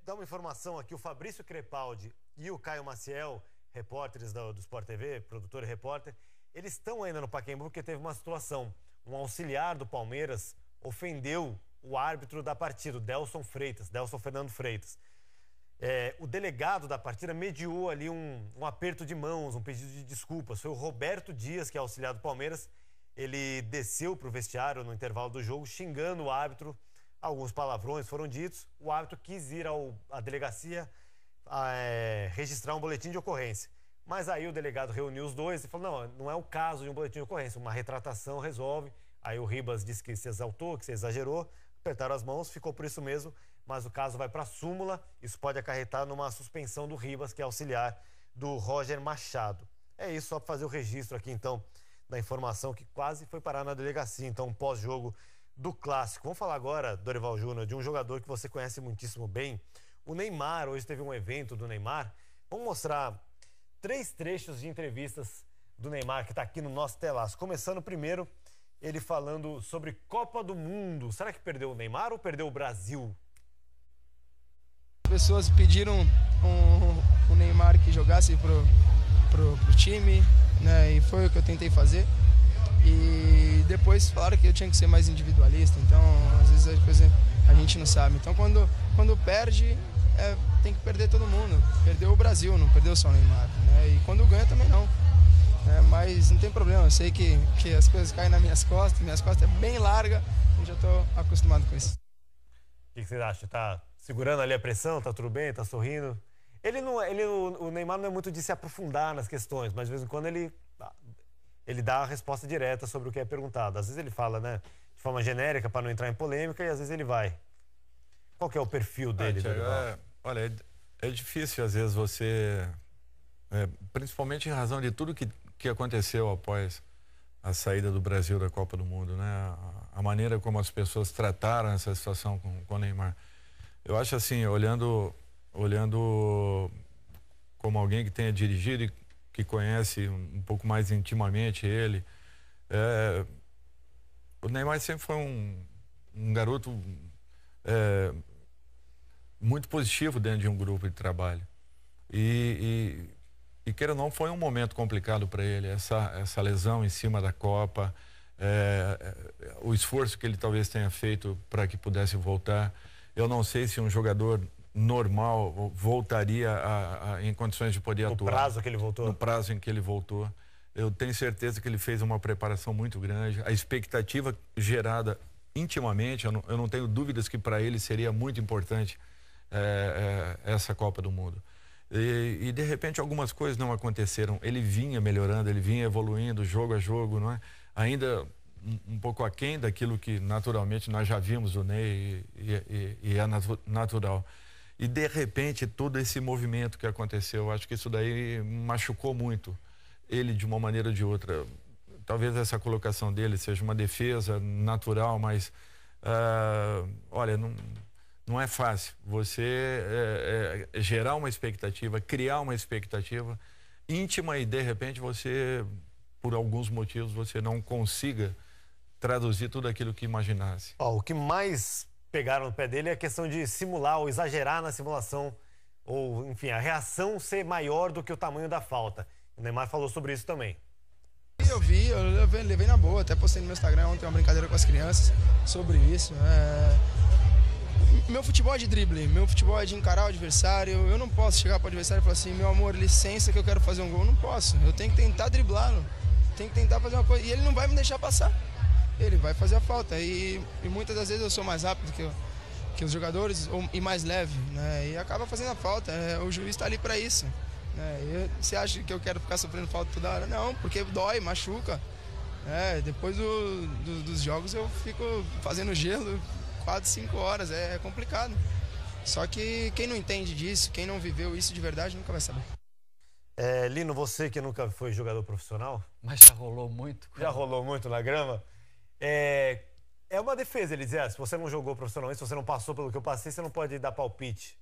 Dá uma informação aqui, o Fabrício Crepaldi e o Caio Maciel, repórteres do Sport TV, produtor e repórter, eles estão ainda no Pacaembu porque teve uma situação. Um auxiliar do Palmeiras ofendeu o árbitro da partida, o Delson Fernando Freitas. O delegado da partida mediou ali um aperto de mãos, um pedido de desculpas. Foi o Roberto Dias, que é auxiliar do Palmeiras. Ele desceu para o vestiário no intervalo do jogo, xingando o árbitro. Alguns palavrões foram ditos. O árbitro quis ir à delegacia registrar um boletim de ocorrência. Mas aí o delegado reuniu os dois e falou, não é o caso de um boletim de ocorrência, uma retratação resolve. Aí o Ribas disse que se exaltou, que se exagerou, apertaram as mãos, ficou por isso mesmo, mas o caso vai para a súmula, isso pode acarretar numa suspensão do Ribas, que é auxiliar do Roger Machado. É isso, só para fazer o registro aqui então da informação que quase foi parar na delegacia, então pós-jogo do Clássico. Vamos falar agora, Dorival Júnior, de um jogador que você conhece muitíssimo bem, o Neymar. Hoje teve um evento do Neymar. Vamos mostrar 3 trechos de entrevistas do Neymar, que está aqui no nosso telaço. Começando primeiro, ele falando sobre Copa do Mundo. Será que perdeu o Neymar ou perdeu o Brasil? As pessoas pediram o Neymar que jogasse pro time, né? E foi o que eu tentei fazer. E depois falaram que eu tinha que ser mais individualista, então às vezes a coisa a gente não sabe. Então quando perde, tem que perder todo mundo. Perdeu o Brasil, não perdeu só o Neymar, né? E quando ganha também não. Mas não tem problema, eu sei que as coisas caem nas minhas costas é bem larga, eu já estou acostumado com isso. O que você acha? Tá segurando ali a pressão, tá tudo bem, tá sorrindo? O Neymar não é muito de se aprofundar nas questões, mas de vez em quando ele dá a resposta direta sobre o que é perguntado. Às vezes ele fala, né, de forma genérica para não entrar em polêmica, e às vezes ele vai. Qual que é o perfil dele? Olha, é difícil às vezes você, principalmente em razão de tudo que aconteceu após a saída do Brasil da Copa do Mundo, né? A maneira como as pessoas trataram essa situação com o Neymar. Eu acho assim, olhando como alguém que tenha dirigido e que conhece um pouco mais intimamente ele, o Neymar sempre foi um garoto muito positivo dentro de um grupo de trabalho. E queira ou não, foi um momento complicado para ele, essa lesão em cima da Copa, o esforço que ele talvez tenha feito para que pudesse voltar. Eu não sei se um jogador normal voltaria em condições de poder atuar. No prazo que ele voltou? No prazo em que ele voltou. Eu tenho certeza que ele fez uma preparação muito grande. A expectativa gerada intimamente, eu não tenho dúvidas que para ele seria muito importante essa Copa do Mundo. E de repente algumas coisas não aconteceram. Ele vinha melhorando, ele vinha evoluindo jogo a jogo, não é? Ainda um pouco aquém daquilo que naturalmente nós já vimos do Ney e é natural. E de repente todo esse movimento que aconteceu, acho que isso daí machucou muito ele de uma maneira ou de outra. Talvez essa colocação dele seja uma defesa natural, mas olha, não é fácil você gerar uma expectativa, criar uma expectativa íntima e de repente você, por alguns motivos, você não consiga traduzir tudo aquilo que imaginasse. O que mais pegaram no pé dele é a questão de simular ou exagerar na simulação, ou enfim, a reação ser maior do que o tamanho da falta. O Neymar falou sobre isso também. Eu levei na boa, até postei no meu Instagram ontem uma brincadeira com as crianças sobre isso. Meu futebol é de drible, meu futebol é de encarar o adversário. Eu não posso chegar para o adversário e falar assim, meu amor, licença que eu quero fazer um gol. Eu não posso, eu tenho que tentar driblá-lo, tenho que tentar fazer uma coisa. E ele não vai me deixar passar, ele vai fazer a falta. E muitas das vezes eu sou mais rápido que os jogadores e mais leve, né? E acaba fazendo a falta, o juiz está ali para isso. Você acha que eu quero ficar sofrendo falta toda hora? Não, porque dói, machuca. Depois dos jogos eu fico fazendo gelo 4, 5 horas, é complicado. Só que quem não entende disso, quem não viveu isso de verdade, nunca vai saber. Lino, você que nunca foi jogador profissional? Mas já rolou muito. Já rolou muito na grama? É uma defesa, ele dizer, se você não jogou profissionalmente, se você não passou pelo que eu passei, você não pode dar palpite.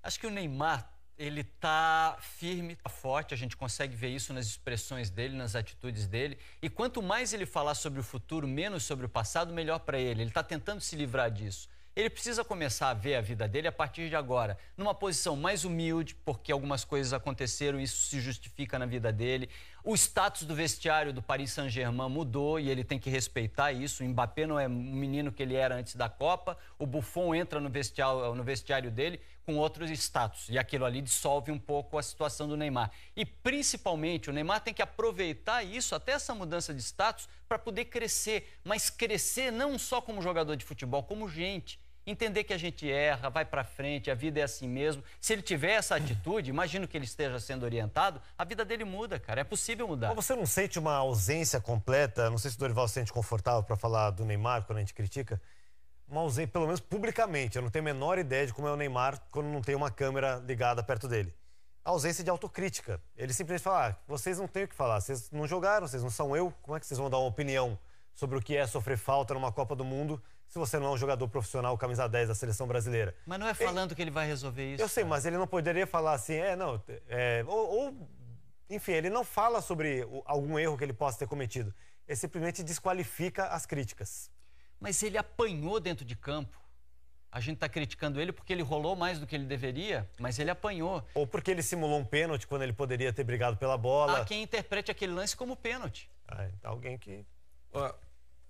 Acho que o Neymar, ele tá firme, tá forte, a gente consegue ver isso nas expressões dele, nas atitudes dele. E quanto mais ele falar sobre o futuro, menos sobre o passado, melhor para ele. Ele está tentando se livrar disso. Ele precisa começar a ver a vida dele a partir de agora, numa posição mais humilde, porque algumas coisas aconteceram, isso se justifica na vida dele. O status do vestiário do Paris Saint-Germain mudou e ele tem que respeitar isso. O Mbappé não é o menino que ele era antes da Copa. O Buffon entra no vestiário dele com outros status. E aquilo ali dissolve um pouco a situação do Neymar. E, principalmente, o Neymar tem que aproveitar isso, até essa mudança de status, para poder crescer. Mas crescer não só como jogador de futebol, como gente. Entender que a gente erra, vai para frente, a vida é assim mesmo. Se ele tiver essa atitude, imagino que ele esteja sendo orientado, a vida dele muda, cara. É possível mudar. Mas você não sente uma ausência completa? Não sei se o Dorival se sente confortável para falar do Neymar quando a gente critica. Uma ausência, pelo menos publicamente. Eu não tenho a menor ideia de como é o Neymar quando não tem uma câmera ligada perto dele. A ausência de autocrítica. Ele simplesmente fala, vocês não têm o que falar, vocês não jogaram, vocês não são eu. Como é que vocês vão dar uma opinião sobre o que é sofrer falta numa Copa do Mundo se você não é um jogador profissional, camisa 10 da seleção brasileira? Mas não é falando que ele vai resolver isso. Eu sei, mas ele não poderia falar assim, enfim, ele não fala sobre algum erro que ele possa ter cometido. Ele simplesmente desqualifica as críticas. Mas ele apanhou dentro de campo. A gente está criticando ele porque ele rolou mais do que ele deveria, mas ele apanhou. Ou porque ele simulou um pênalti quando ele poderia ter brigado pela bola. Há quem interprete aquele lance como pênalti. Alguém que...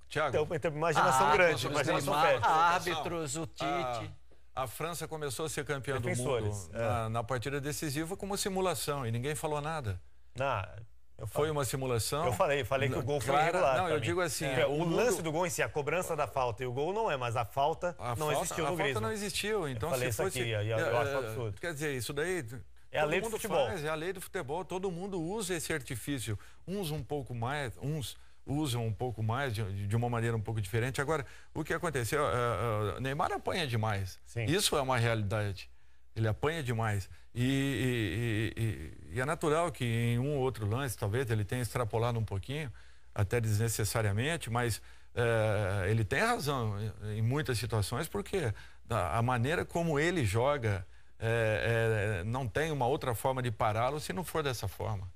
Tiago, tem imaginação grande, imaginação fértil. Árbitros, o Tite. A França começou a ser campeã do mundo na partida decisiva com uma simulação e ninguém falou nada. Foi uma simulação. Eu falei que o gol foi irregular. Não, eu digo assim... o lance do gol em si, a cobrança da falta e o gol não é, mas a falta não existiu no Griezmann. A falta não existiu. Então, eu falei se fosse, isso aqui, eu acho absurdo. Quer dizer, isso daí... É a lei do futebol. É a lei do futebol. Todo mundo usa esse artifício. Uns um pouco mais, uns usam um pouco mais, de uma maneira um pouco diferente. Agora, o que aconteceu? Neymar apanha demais. Sim. Isso é uma realidade. Ele apanha demais. E é natural que em um ou outro lance, talvez, ele tenha extrapolado um pouquinho, até desnecessariamente, mas ele tem razão em muitas situações, porque a maneira como ele joga, não tem uma outra forma de pará-lo se não for dessa forma.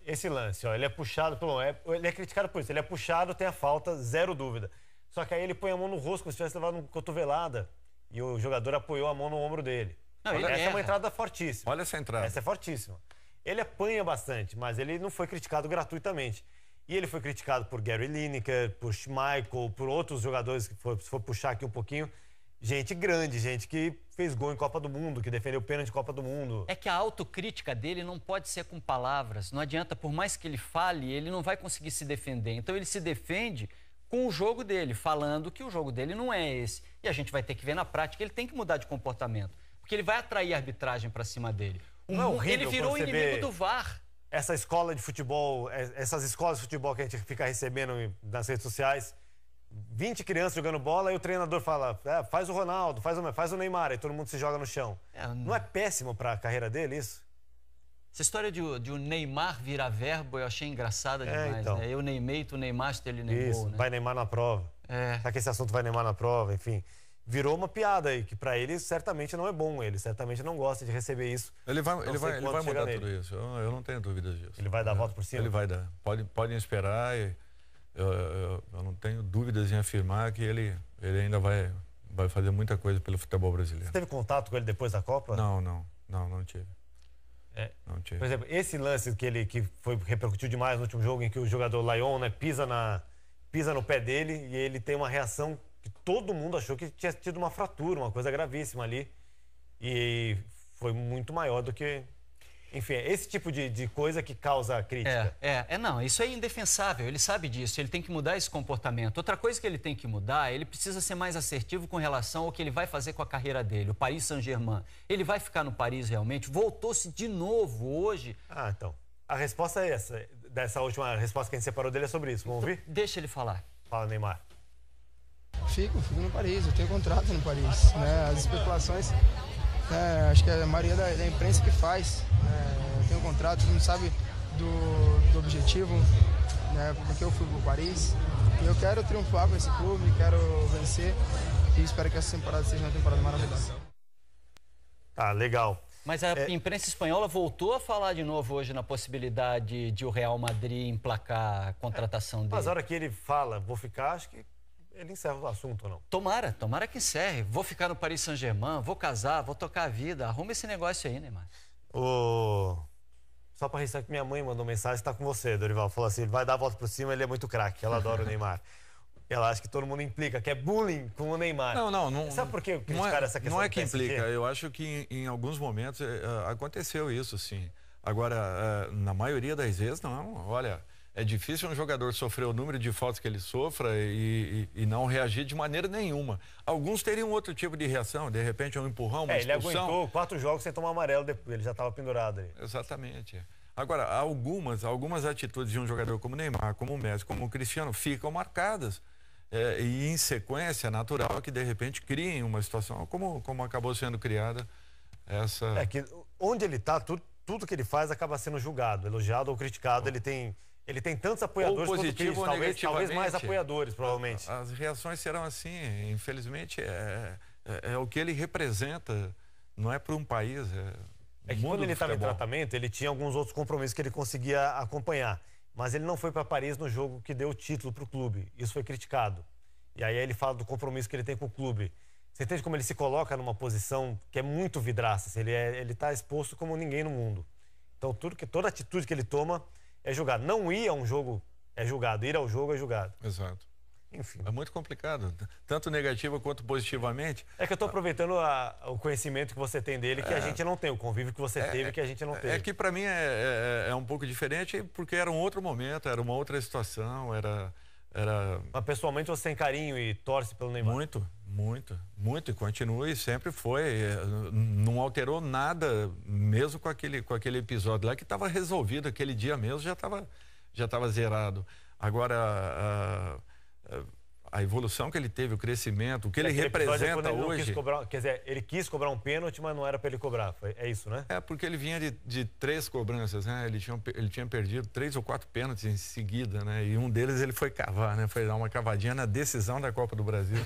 Esse lance, ele é puxado ele é criticado por isso. Ele é puxado, tem a falta, zero dúvida. Só que aí ele põe a mão no rosto como se tivesse levado uma cotovelada. E o jogador apoiou a mão no ombro dele. Essa é uma entrada fortíssima. Olha essa entrada. Essa é fortíssima. Ele apanha bastante, mas ele não foi criticado gratuitamente. E ele foi criticado por Gary Lineker, por Schmeichel, por outros jogadores, se for puxar aqui um pouquinho, gente grande, gente que fez gol em Copa do Mundo, que defendeu pênalti de Copa do Mundo. É que a autocrítica dele não pode ser com palavras. Não adianta, por mais que ele fale, ele não vai conseguir se defender. Então ele se defende com o jogo dele, falando que o jogo dele não é esse. E a gente vai ter que ver na prática, ele tem que mudar de comportamento. Porque ele vai atrair a arbitragem para cima dele. Ele virou o inimigo do VAR. Essa escola de futebol, essas escolas de futebol que a gente fica recebendo nas redes sociais, 20 crianças jogando bola e o treinador fala, faz o Ronaldo, faz o Neymar, e todo mundo se joga no chão. Não é péssimo para a carreira dele isso? Essa história de o Neymar virar verbo eu achei engraçada demais, então. né? Eu neimei, tu neimaste, ele neimou, isso, né? Vai Neymar na prova. Será que esse assunto vai Neymar na prova? Enfim, virou uma piada aí, que para ele certamente não é bom. Ele certamente não gosta de receber isso. Ele vai mudar tudo isso. Eu não tenho dúvidas disso. Ele vai dar a volta por cima? Ele vai dar. Podem esperar. Eu não tenho dúvidas em afirmar que ele ainda vai fazer muita coisa pelo futebol brasileiro. Você teve contato com ele depois da Copa? Não tive. Não tive. Por exemplo, esse lance que repercutiu demais no último jogo, em que o jogador Lyon, né, pisa no pé dele e ele tem uma reação que todo mundo achou que tinha tido uma fratura, uma coisa gravíssima ali. E foi muito maior do que... Enfim, é esse tipo de coisa que causa crítica. Não, isso é indefensável, ele sabe disso, ele tem que mudar esse comportamento. Outra coisa que ele tem que mudar, ele precisa ser mais assertivo com relação ao que ele vai fazer com a carreira dele, o Paris Saint-Germain. Ele vai ficar no Paris realmente? Voltou-se de novo hoje. Então, a resposta é essa, dessa última resposta que a gente separou dele é sobre isso, vamos ouvir? Deixa ele falar. Fala, Neymar. Fico no Paris, eu tenho contrato no Paris, né? As especulações... acho que é a maioria da imprensa que faz. Eu tenho um contrato, todo mundo sabe do objetivo, né, porque eu fui pro Paris. E eu quero triunfar com esse clube, quero vencer e espero que essa temporada seja uma temporada maravilhosa. Legal. Mas a imprensa espanhola voltou a falar de novo hoje na possibilidade de o Real Madrid emplacar a contratação dele. Mas a hora que ele fala, vou ficar, acho que ele encerra o assunto ou não. Tomara que encerre. Vou ficar no Paris Saint-Germain, vou casar, vou tocar a vida. Arruma esse negócio aí, Neymar. Só para registrar que minha mãe mandou mensagem, está com você, Dorival. Falou assim, vai dar a volta por cima, ele é muito craque. Ela adora o Neymar. Ela acha que todo mundo implica, que é bullying com o Neymar. Não. Sabe por que criticar essa questão? Não é que implica. Eu acho que em alguns momentos aconteceu isso, sim. Agora, na maioria das vezes, não. Olha, é difícil um jogador sofrer o número de faltas que ele sofra e não reagir de maneira nenhuma. Alguns teriam outro tipo de reação, de repente um empurrão, uma expulsão. Ele aguentou 4 jogos sem tomar amarelo, depois ele já estava pendurado aí. Exatamente. Agora, algumas atitudes de um jogador como o Neymar, como o Messi, como o Cristiano, ficam marcadas. E em sequência, é natural que de repente criem uma situação como acabou sendo criada essa... É que onde ele está, tudo que ele faz acaba sendo julgado, elogiado ou criticado. Ele tem tantos apoiadores quanto críticos, talvez mais apoiadores, provavelmente. As reações serão assim, infelizmente, é o que ele representa, não é para um país, É que quando ele estava em tratamento, ele tinha alguns outros compromissos que ele conseguia acompanhar. Mas ele não foi para Paris no jogo que deu o título para o clube. Isso foi criticado. E aí ele fala do compromisso que ele tem com o clube. Você entende como ele se coloca numa posição que é muito vidraça. Assim, ele está exposto como ninguém no mundo. Então toda atitude que ele toma é julgado. Não ir a um jogo é julgado. Ir ao jogo é julgado. Exato. Enfim. É muito complicado, tanto negativa quanto positivamente. É que eu estou aproveitando o conhecimento que você tem dele, que a gente não tem, o convívio que você teve, que a gente não teve. É que para mim é um pouco diferente, porque era um outro momento, era uma outra situação, era... Mas pessoalmente você tem carinho e torce pelo Neymar? Muito, e continua e sempre foi. Não alterou nada, mesmo com aquele episódio lá, que estava resolvido, aquele dia mesmo já estava zerado. Agora... a evolução que ele teve, o crescimento, o que ele representa hoje... Ele quis cobrar um pênalti, mas não era para ele cobrar. É isso, né? É, porque ele vinha de 3 cobranças, né? Ele tinha perdido 3 ou 4 pênaltis em seguida, né? E um deles ele foi cavar, né? Foi dar uma cavadinha na decisão da Copa do Brasil.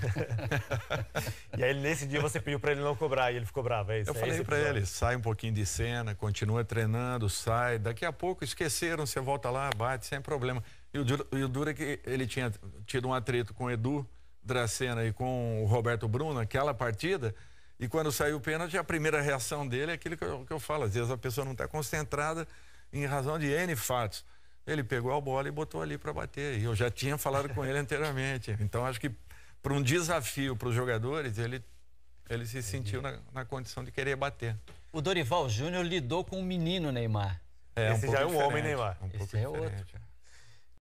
E aí nesse dia você pediu para ele não cobrar e ele ficou bravo, é isso? Eu falei para ele, sai um pouquinho de cena, continua treinando, sai. Daqui a pouco esqueceram, você volta lá, bate, sem problema. E o duro é que ele tinha tido um atrito com o Edu Dracena e com o Roberto Bruno naquela partida, e quando saiu o pênalti, a primeira reação dele é aquilo que eu falo, às vezes a pessoa não está concentrada em razão de N fatos. Ele pegou a bola e botou ali para bater, e eu já tinha falado com ele anteriormente. Então acho que para um desafio para os jogadores, ele se sentiu na condição de querer bater. O Dorival Júnior lidou com o menino Neymar. Esse já é um homem Neymar. Um pouco Esse é outro.